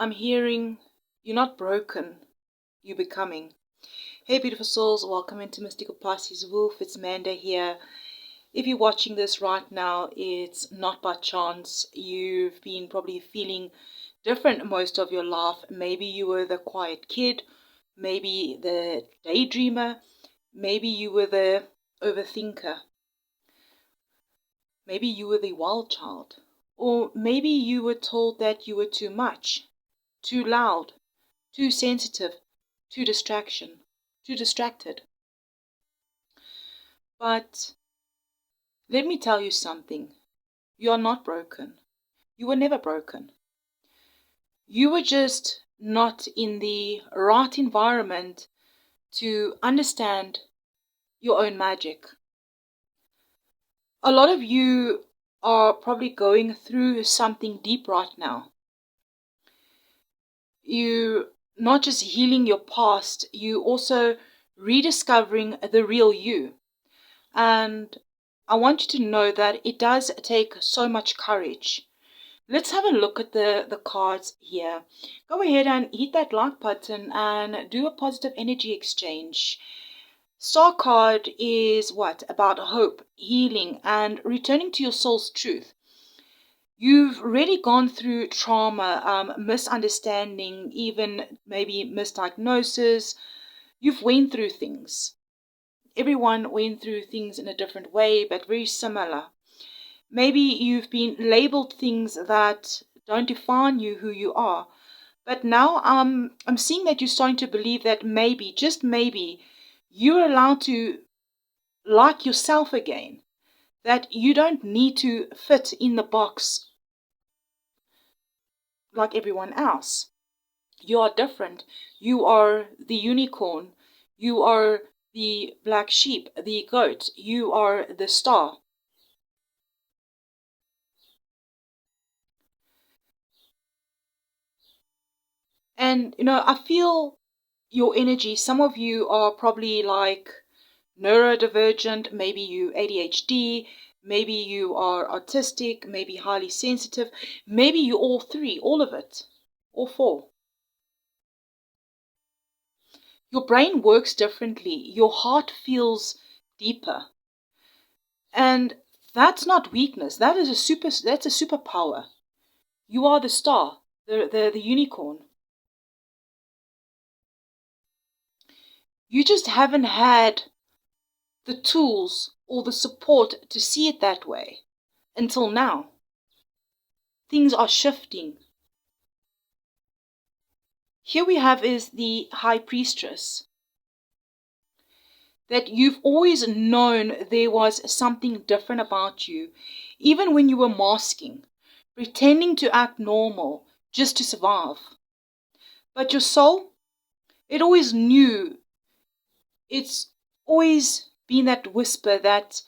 I'm hearing you're not broken, you're becoming. Hey beautiful souls, welcome into Mystical Pisces Wolf. It's Amanda here. If you're watching this right now, it's not by chance. You've been probably feeling different most of your life. Maybe you were the quiet kid, maybe the daydreamer, maybe you were the overthinker, maybe you were the wild child, or maybe you were told that you were too much, too loud, too sensitive, too distracted. But let me tell you something. You are not broken. You were never broken. You were just not in the right environment to understand your own magic. A lot of you are probably going through something deep right now. You not just healing your past, you also rediscovering the real you. And I want you to know that it does take so much courage. Let's have a look at the cards here. Go ahead and hit that like button and do a positive energy exchange. Star card is what? About hope, healing, and returning to your soul's truth. You've really gone through trauma, misunderstanding, even maybe misdiagnosis. You've went through things. Everyone went through things in a different way, but very similar. Maybe you've been labeled things that don't define you, who you are. But now I'm seeing that you're starting to believe that maybe, just maybe, you're allowed to like yourself again. That you don't need to fit in the box like everyone else. You are different. You are the unicorn. You are the black sheep, the goat. You are the star. And, I feel your energy. Some of you are probably like neurodivergent, maybe you ADHD, maybe you are autistic, maybe highly sensitive, maybe you all three, all of it, all four. Your brain works differently. Your heart feels deeper. And that's not weakness. That's a superpower. You are the star, the unicorn. You just haven't had the tools or the support to see it that way until now. Things are shifting. Here we have is the High Priestess. That you've always known there was something different about you, even when you were masking, pretending to act normal just to survive. But your soul, it always knew. It's always been that whisper that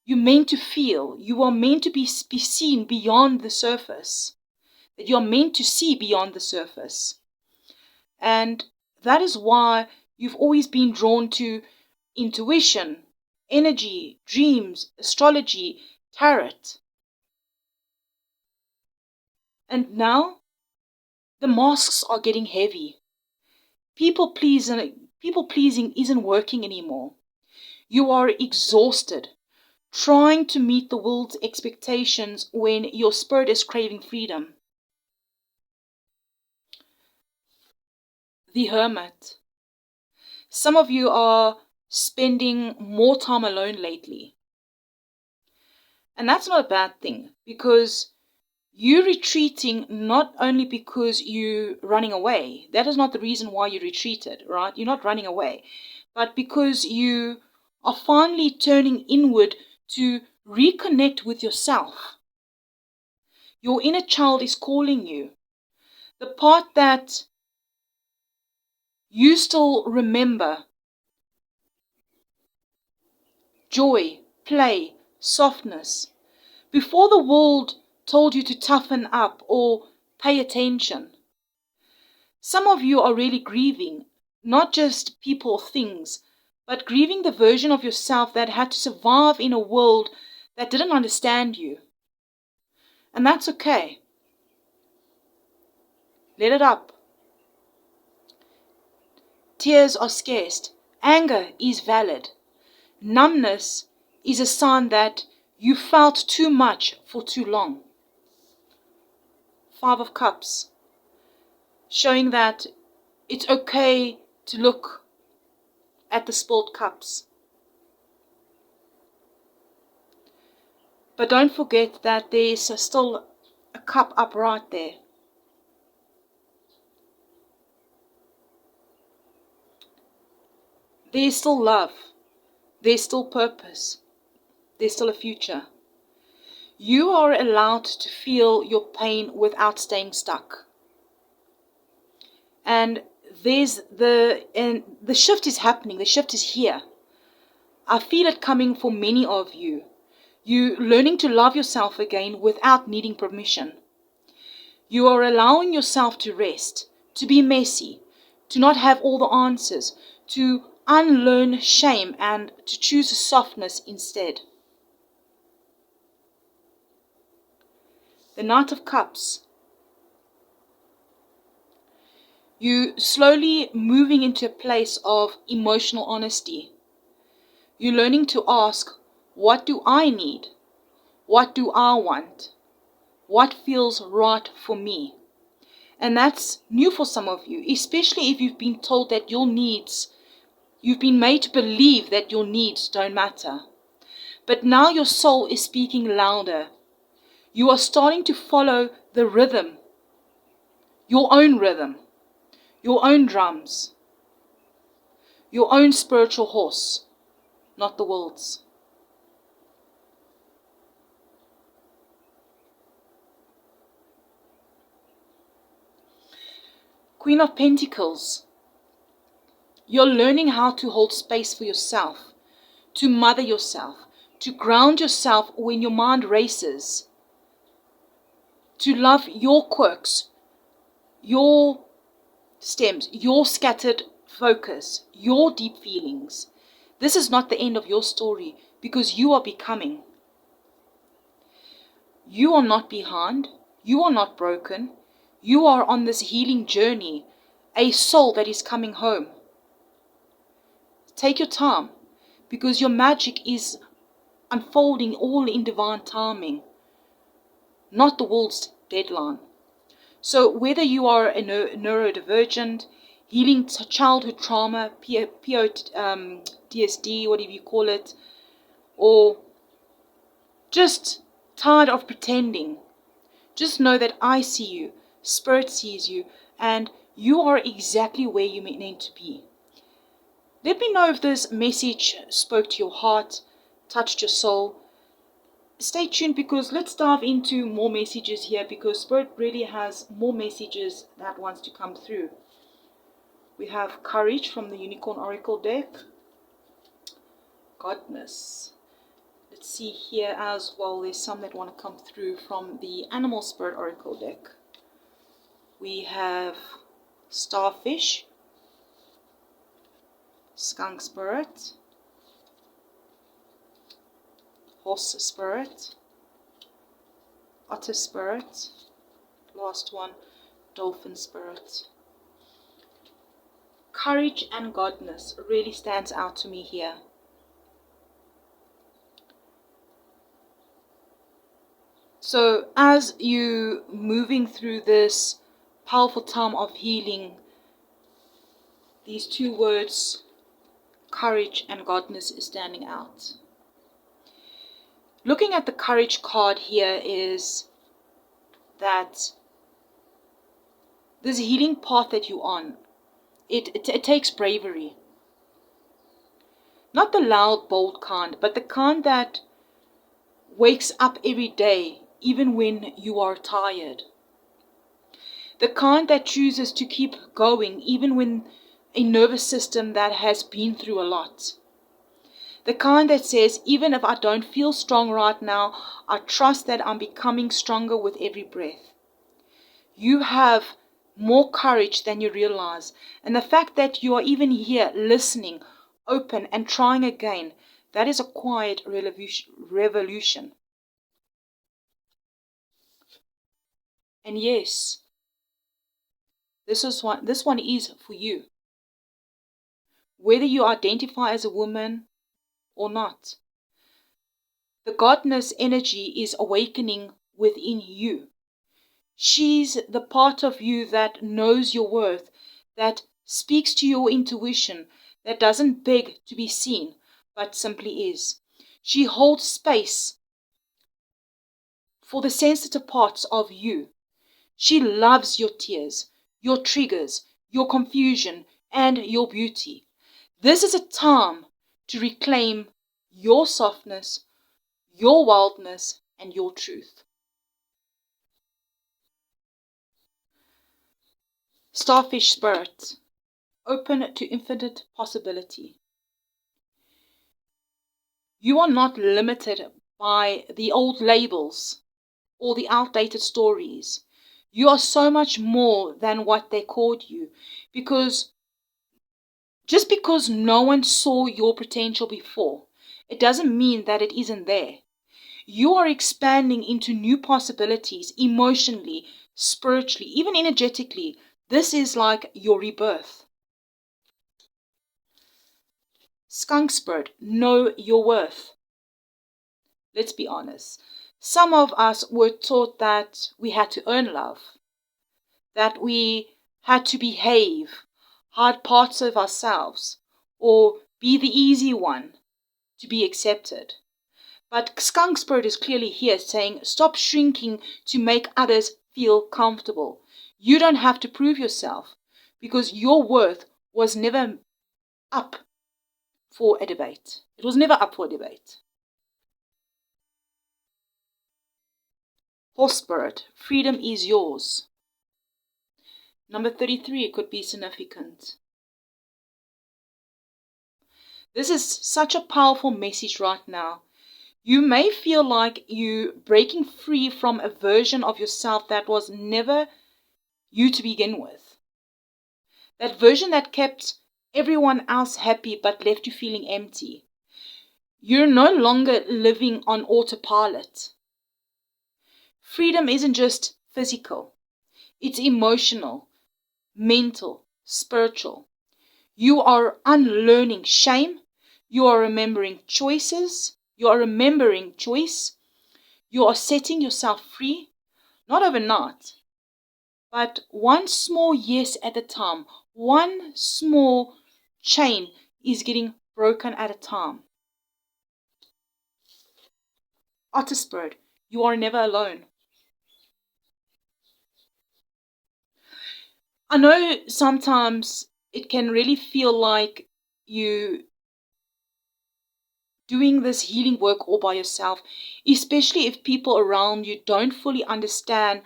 you're meant to feel. You are meant to be seen beyond the surface. That you're meant to see beyond the surface. And that is why you've always been drawn to intuition, energy, dreams, astrology, tarot. And now the masks are getting heavy. People pleasing isn't working anymore. You are exhausted, trying to meet the world's expectations when your spirit is craving freedom. The Hermit. Some of you are spending more time alone lately. And that's not a bad thing, because you're retreating not only because you're running away. That is not the reason why you retreated, right? You're not running away. But because you are finally turning inward to reconnect with yourself. Your inner child is calling you. The part that you still remember. Joy, play, softness. Before the world told you to toughen up or pay attention. Some of you are really grieving, not just people or things, but grieving the version of yourself that had to survive in a world that didn't understand you. And that's okay. Let it up. Tears are scarce. Anger is valid. Numbness is a sign that you felt too much for too long. 5 of Cups, showing that it's okay to look at the spilled cups. But don't forget that there's still a cup up right there. There's still love. There's still purpose. There's still a future. You are allowed to feel your pain without staying stuck. And the shift is happening. The shift is here. I feel it coming for many of you. You learning to love yourself again without needing permission. You are allowing yourself to rest, to be messy, to not have all the answers, to unlearn shame and to choose softness instead. The Knight of Cups. You slowly moving into a place of emotional honesty. You're learning to ask, what do I need? What do I want? What feels right for me? And that's new for some of you, especially if you've been told that your needs, you've been made to believe that your needs don't matter. But now your soul is speaking louder. You are starting to follow the rhythm, your own drums, your own spiritual horse, not the world's. Queen of Pentacles. You're learning how to hold space for yourself, to mother yourself, to ground yourself when your mind races, to love your quirks, your stems, your scattered focus, your deep feelings. This is not the end of your story because you are becoming. You are not behind. You are not broken. You are on this healing journey, a soul that is coming home. Take your time because your magic is unfolding all in divine timing, not the world's deadline. So whether you are a neurodivergent, healing childhood trauma, PTSD, whatever you call it, or just tired of pretending, just know that I see you, Spirit sees you, and you are exactly where you need to be. Let me know if this message spoke to your heart, touched your soul. Stay tuned because let's dive into more messages here because Spirit really has more messages that wants to come through. We have Courage from the Unicorn Oracle deck. Godness. Let's see here as well. There's some that want to come through from the Animal Spirit Oracle deck. We have Starfish, Skunk Spirit, Horse Spirit, Otter Spirit, last one, Dolphin Spirit. Courage and Godness really stands out to me here. So as you moving through this powerful time of healing, these two words, courage and godness, is standing out. Looking at the courage card here is that this healing path that you're on, it takes bravery. Not the loud, bold kind, but the kind that wakes up every day, even when you are tired. The kind that chooses to keep going, even when a nervous system that has been through a lot. The kind that says, even if I don't feel strong right now, I trust that I'm becoming stronger with every breath. You have more courage than you realize. And the fact that you are even here listening, open and trying again, that is a quiet revolution. And yes, This one is for you. Whether you identify as a woman or not, the goddess energy is awakening within you. She's the part of you that knows your worth, that speaks to your intuition, that doesn't beg to be seen, but simply is. She holds space for the sensitive parts of you. She loves your tears, your triggers, your confusion, and your beauty. This is a time to reclaim your softness, your wildness, and your truth. Starfish spirit, open to infinite possibility. You are not limited by the old labels or the outdated stories. You are so much more than what they called you, because just because no one saw your potential before, it doesn't mean that it isn't there. You are expanding into new possibilities emotionally, spiritually, even energetically. This is like your rebirth. Skunk spirit, know your worth. Let's be honest. Some of us were taught that we had to earn love, that we had to behave, hide parts of ourselves, or be the easy one to be accepted. But skunk spirit is clearly here saying, stop shrinking to make others feel comfortable. You don't have to prove yourself, because your worth was never up for a debate. It was never up for a debate. Horse spirit, freedom is yours. Number 33 could be significant. This is such a powerful message right now. You may feel like you breaking free from a version of yourself that was never you to begin with. That version that kept everyone else happy but left you feeling empty. You're no longer living on autopilot. Freedom isn't just physical. It's emotional, mental, spiritual. You are unlearning shame. You are remembering choices. You are remembering choice. You are setting yourself free, not overnight, but one small yes at a time. One small chain is getting broken at a time. Otter spirit, you are never alone. I know sometimes it can really feel like you doing this healing work all by yourself, especially if people around you don't fully understand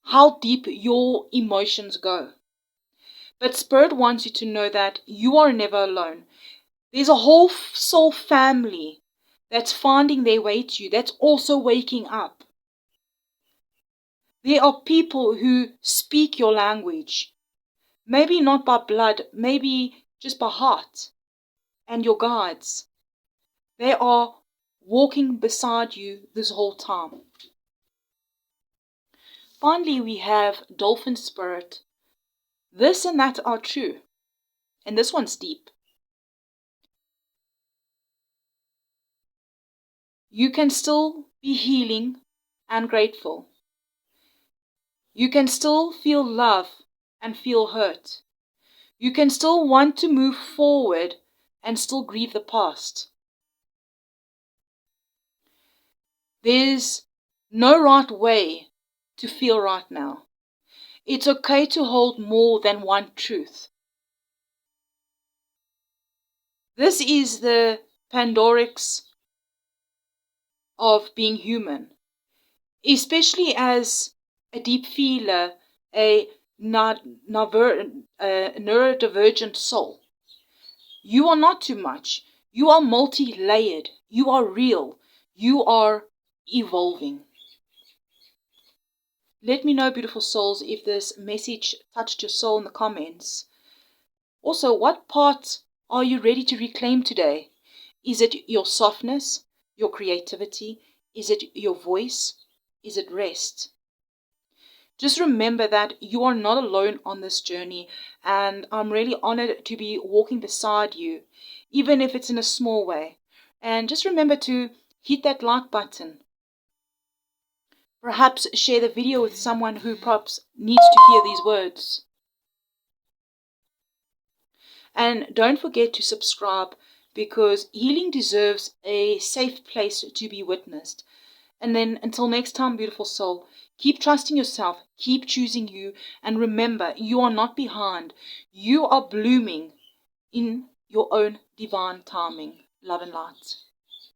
how deep your emotions go. But Spirit wants you to know that you are never alone. There's a whole soul family that's finding their way to you, that's also waking up. There are people who speak your language, maybe not by blood, maybe just by heart, and your guides. They are walking beside you this whole time. Finally, we have dolphin spirit. This and that are true. And this one's deep. You can still be healing and grateful. You can still feel love and feel hurt. You can still want to move forward and still grieve the past. There's no right way to feel right now. It's okay to hold more than one truth. This is the Pandorix of being human, especially as a deep feeler, a neurodivergent soul. You are not too much. You are multi-layered. You are real. You are evolving. Let me know, beautiful souls, if this message touched your soul in the comments. Also, what part are you ready to reclaim today? Is it your softness, your creativity? Is it your voice? Is it rest? Just remember that you are not alone on this journey, and I'm really honored to be walking beside you, even if it's in a small way. And just remember to hit that like button. Perhaps share the video with someone who perhaps needs to hear these words. And don't forget to subscribe, because healing deserves a safe place to be witnessed. And then until next time, beautiful soul, keep trusting yourself, keep choosing you, and remember, you are not behind. You are blooming in your own divine timing. Love and light.